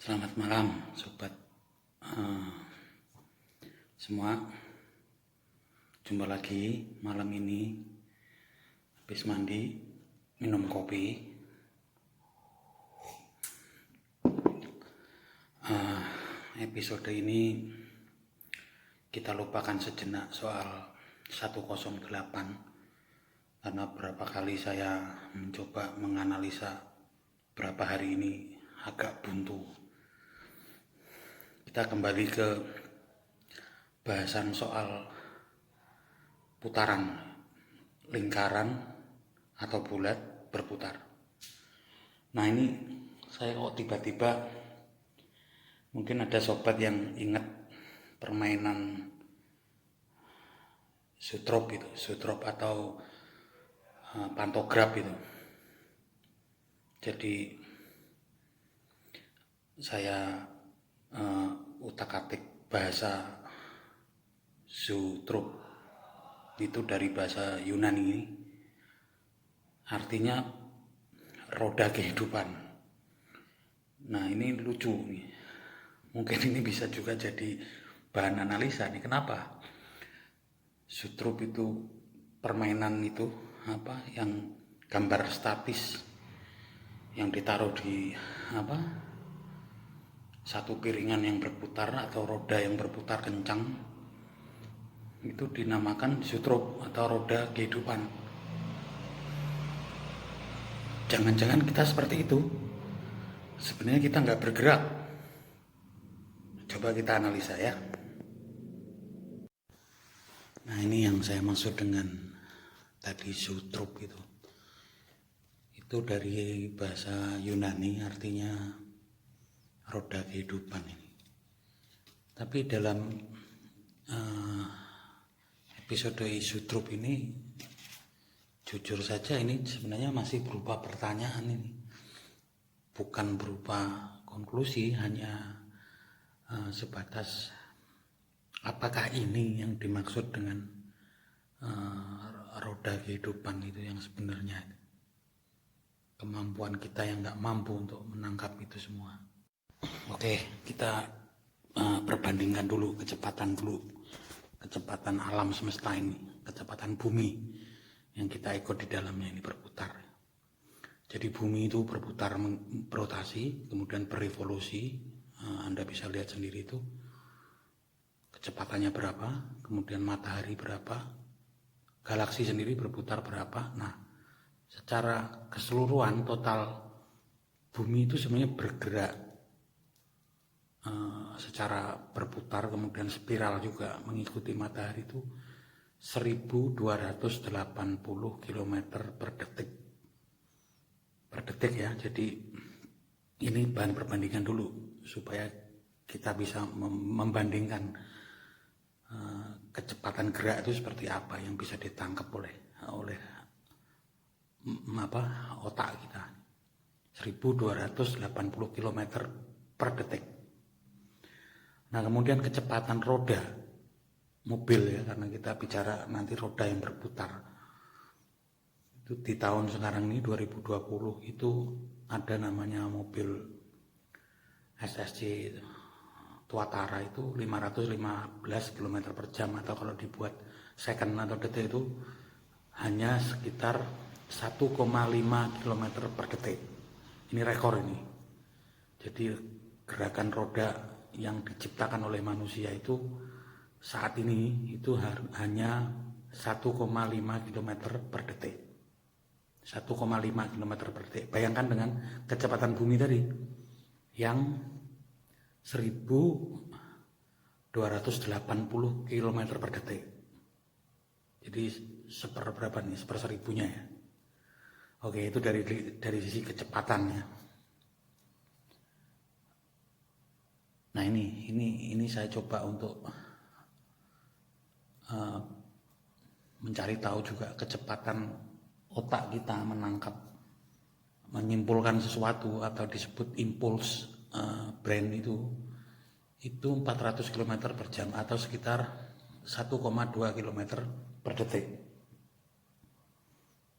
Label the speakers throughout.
Speaker 1: Selamat malam sobat semua. Jumpa lagi malam ini habis mandi, minum kopi. Episode ini kita lupakan sejenak soal 108, karena berapa kali saya mencoba menganalisa berapa hari ini agak buntu. Kita kembali ke bahasan soal putaran, lingkaran atau bulat berputar. Nah, ini saya kok tiba-tiba, mungkin ada sobat yang ingat permainan sutrop atau pantograf itu. Jadi saya utak-atik bahasa sutrop itu dari bahasa Yunani ini, artinya roda kehidupan. Nah, ini lucu nih. Mungkin ini bisa juga jadi bahan analisa nih, kenapa sutrop itu permainan itu yang gambar statis yang ditaruh di satu piringan yang berputar atau roda yang berputar kencang, itu dinamakan sutrop atau roda kehidupan. Jangan-jangan kita seperti itu, sebenarnya kita nggak bergerak. Coba kita analisa ya. Nah, ini yang saya maksud dengan tadi sutrop itu dari bahasa Yunani, artinya roda kehidupan ini. Tapi dalam episode sutrop ini, jujur saja ini sebenarnya masih berupa pertanyaan ini, bukan berupa konklusi, hanya sebatas apakah ini yang dimaksud dengan roda kehidupan itu yang sebenarnya. Kemampuan kita yang nggak mampu untuk menangkap itu semua. Oke, kita perbandingkan dulu kecepatan alam semesta ini, kecepatan bumi yang kita ikut di dalamnya ini berputar. Jadi bumi itu berputar, berotasi, kemudian berevolusi. Anda bisa lihat sendiri itu kecepatannya berapa, kemudian matahari berapa, galaksi sendiri berputar berapa. Nah, secara keseluruhan total bumi itu sebenarnya bergerak secara berputar, kemudian spiral juga mengikuti matahari itu 1280 km per detik ya. Jadi ini bahan perbandingan dulu supaya kita bisa membandingkan kecepatan gerak itu seperti apa yang bisa ditangkap oleh otak kita. 1280 km per detik. Nah, kemudian kecepatan roda mobil ya, karena kita bicara nanti roda yang berputar. Itu di tahun sekarang ini 2020 itu ada namanya mobil SSC Tuatara itu 515 km per jam, atau kalau dibuat second atau detik itu hanya sekitar 1,5 km per detik. Ini rekor ini. Jadi gerakan roda yang diciptakan oleh manusia itu saat ini itu hanya 1,5 km per detik. 1,5 km per detik. Bayangkan dengan kecepatan bumi tadi yang 1280 km per detik. Jadi seperberapa nih? Seperseribunya ya. Oke, itu dari sisi kecepatannya. Nah, ini saya coba untuk mencari tahu juga kecepatan otak kita menyimpulkan sesuatu atau disebut impuls brain itu 400 km per jam atau sekitar 1,2 km per detik.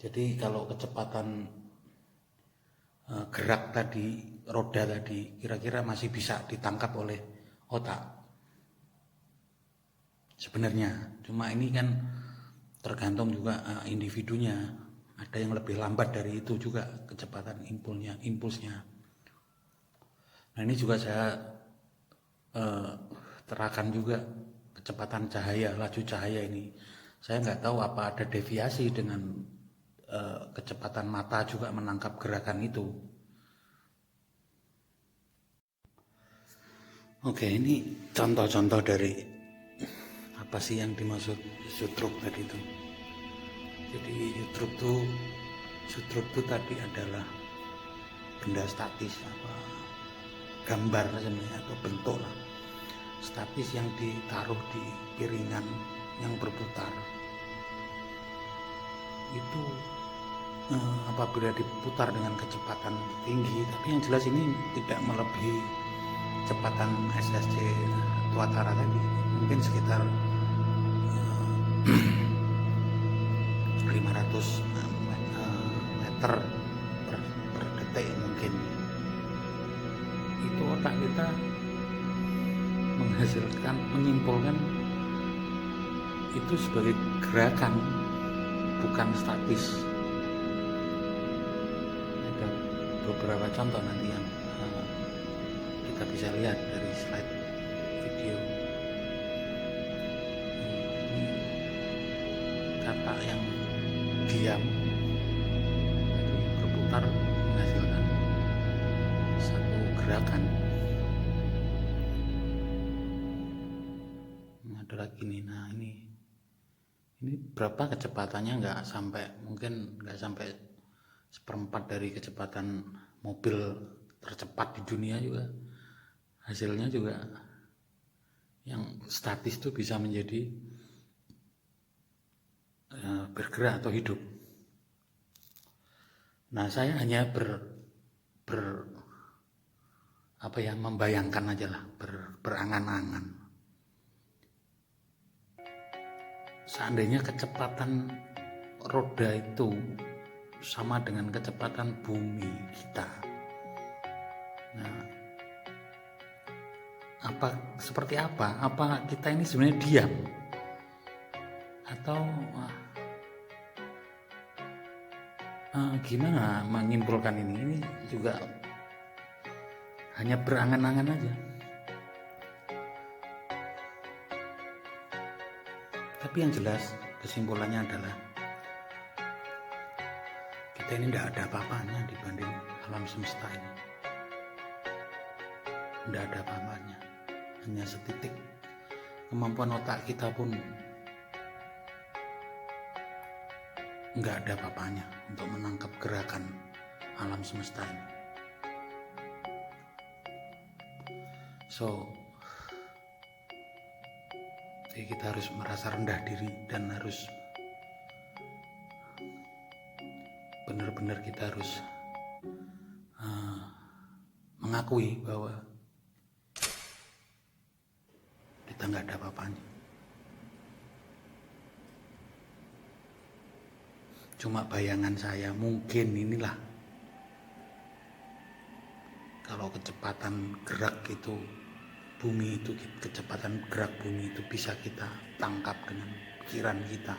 Speaker 1: Jadi kalau kecepatan gerak tadi roda tadi kira-kira masih bisa ditangkap oleh otak sebenarnya. Cuma ini kan tergantung juga individunya, ada yang lebih lambat dari itu juga kecepatan impulsnya. Nah ini juga saya terapkan juga kecepatan cahaya, laju cahaya ini. Saya nggak tahu apa ada deviasi dengan kecepatan mata juga menangkap gerakan itu. Oke, ini contoh-contoh dari apa sih yang dimaksud sutruk tadi itu. Jadi sutruk itu tadi adalah benda statis, gambar sebenarnya atau bentuk lah statis yang ditaruh di piringan yang berputar. Itu apabila diputar dengan kecepatan tinggi, tapi yang jelas ini tidak melebihi kecepatan SSC Tuatara tadi, mungkin sekitar 500 meter per detik mungkin. Itu otak kita menyimpulkan itu sebagai gerakan, bukan statis. Ada beberapa contoh nanti yang kita bisa lihat dari slide video. Ini kata yang diam jadi berputar menghasilkan satu gerakan. Ada lagi nih, nah ini berapa kecepatannya, mungkin nggak sampai 1/4 dari kecepatan mobil tercepat di dunia juga. Hasilnya juga yang statis itu bisa menjadi bergerak atau hidup. Nah saya hanya membayangkan aja lah, berangan-angan. Seandainya kecepatan roda itu sama dengan kecepatan bumi kita, nah seperti apa? Apa kita ini sebenarnya diam atau gimana menyimpulkan ini? Ini juga hanya berangan-angan aja. Tapi yang jelas kesimpulannya adalah kita ini tidak ada apa-apanya dibanding alam semesta ini. Tidak ada apa-apanya, hanya setitik. Kemampuan otak kita pun nggak ada apa-apanya untuk menangkap gerakan alam semesta ini. Jadi kita harus merasa rendah diri dan harus benar-benar kita harus mengakui bahwa kita nggak ada apa-apanya. Cuma bayangan saya mungkin inilah, kalau kecepatan gerak itu kecepatan gerak bumi itu bisa kita tangkap dengan pikiran kita.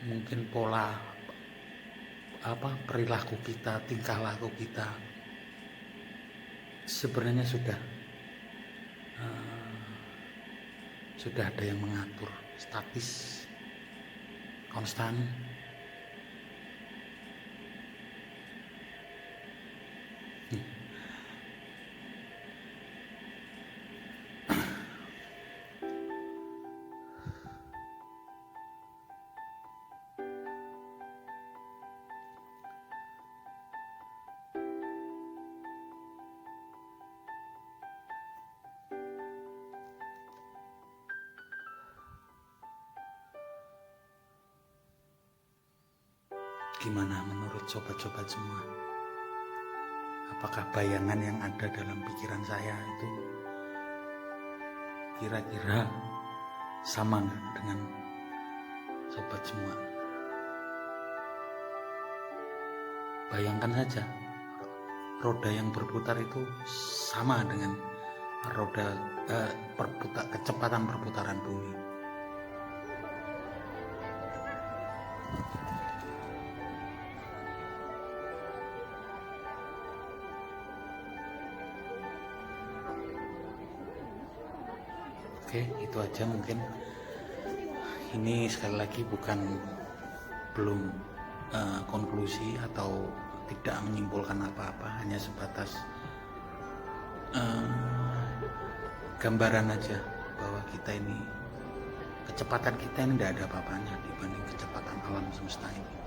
Speaker 1: Mungkin pola perilaku kita, tingkah laku kita sebenarnya sudah ada yang mengatur, statis, konstan. Gimana menurut sobat-sobat semua? Apakah bayangan yang ada dalam pikiran saya itu kira-kira sama dengan sobat semua? Bayangkan saja, roda yang berputar itu sama dengan kecepatan perputaran bumi. Oke, itu aja mungkin. Ini sekali lagi belum konklusi atau tidak menyimpulkan apa-apa, hanya sebatas gambaran aja bahwa kecepatan kita ini tidak ada apa-apanya dibanding kecepatan alam semesta ini.